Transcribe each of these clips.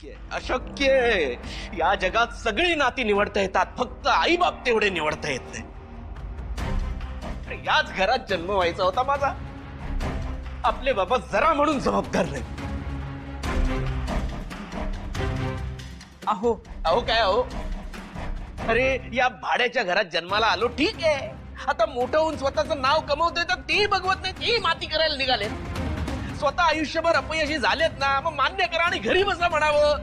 अशक्य आहे. या जगात सगळी नाती निवडता येतात, फक्त आई बाप तेवढे निवडता येत नाही. याच घरात जन्म व्हायचा होता माझा. आपले बाबा जरा म्हणून जबाबदार नाही. अहो अहो काय अहो, अरे या भाड्याच्या घरात जन्माला आलो ठीक आहे. आता मोठं होऊन स्वतःचं नाव कमवतोय तर ते बघवत नाही, ते माती करायला निघाले. स्वतः आयुष्यभर अपयशी झालेत ना, मग मान्य करा आणि घरी बसा म्हणावं.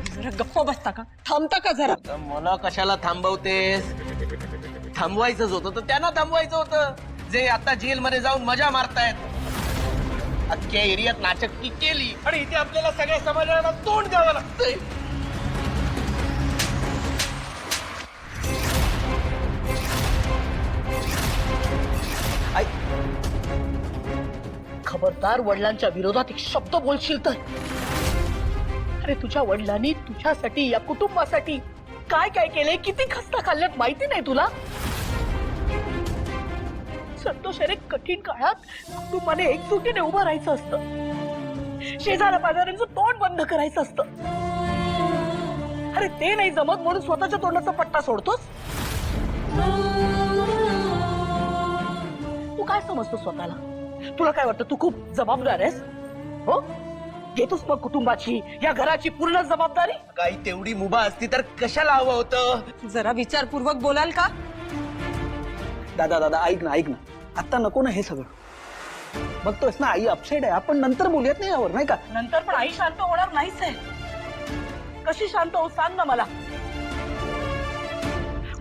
जरा गप्प बसता का, थांबता का जरा? आता मला कशाला थांबवतेस? थांबवायचंच होतं तर त्यांना थांबवायचं होतं, जे आता जेलमध्ये जाऊन मजा मारतायत. अख्ख्या एरियात नाचक्की केली आणि इथे आपल्याला सगळ्या समाजाला तोंड द्यावं लागतंय. आई, खबरदार वडिलांच्या विरोधात एक शब्द बोलशील तर. अरे तुझ्या वडिलांनी तुझ्यासाठी, या कुटुंबासाठी काय काय केलंय, किती खस्ता खाल्ल्यात माहिती नाही तुला? संतोष, अरे कठीण काळात कुटुंबाने एकजुटीने उभं राहायचं असतं. शेजाऱ्या पाजाऱ्यांचं तोंड बंद करायचं असतं. अरे ते नाही जमत म्हणून स्वतःच्या तोंडाचा पट्टा सोडतोस. तू काय समजतो स्वतःला? तुला काय वाटतं तू खूप जबाबदार आहेस? हो, घेतोस मग कुटुंबाची, या घराची पूर्ण जबाबदारी? काही तेवढी मुभा असती तर कशाला हवं होतं? जरा विचारपूर्वक बोलाल का? दादा दादा ऐक ना, आता नको ना हे सगळं. बघतोयस ना आई अपसेट आहे, आपण नंतर बोलूयात नाही यावर, नाही का? नंतर पण आई शांत होणार नाहीच आहे. कशी शांत हो सांग ना मला.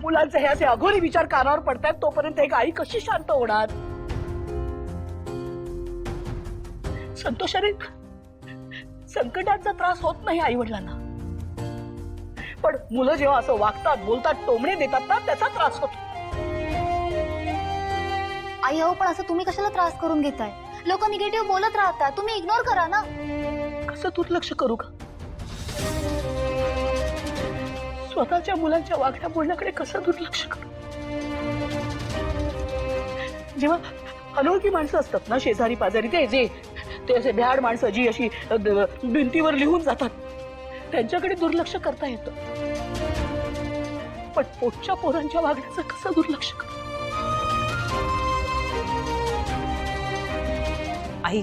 मुलांचे हे असे अघोरी विचार कानावर पडतायत तोपर्यंत एक आई कशी शांत होणार? संतोष, अरे संकटाचा त्रास होत नाही आई वडिलांना, पण मुलं जेव्हा असं वागतात, बोलतात, टोमणे देतात ना, त्याचा त्रास होतो. आई अहो, पण असं तुम्ही कशाला त्रास करून घेताय? लोक निगेटिव्ह बोलत राहतात, तुम्ही इग्नोर करा ना. कसं दुर्लक्ष करू का? स्वतःच्या मुलांच्या वागण्या बोलण्याकडे कसं दुर्लक्ष करू? जेव्हा अनोळखी माणसं असतात ना, शेजारी पाजारी, ते असे भ्याड माणसं जी अशी भिंतीवर लिहून जातात, त्यांच्याकडे दुर्लक्ष करता येतं. पण पोटच्या पोरांच्या वागण्याचं कसं दुर्लक्ष करू? आई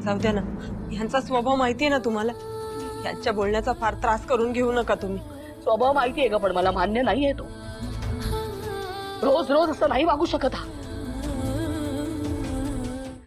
जाऊ द्या ना, ह्यांचा स्वभाव माहितीये ना तुम्हाला. ह्यांच्या बोलण्याचा फार त्रास करून घेऊ नका तुम्ही. स्वभाव माहितीये का, पण मला मान्य नाहीये तो. रोज रोज असं नाही वागू शकत हा.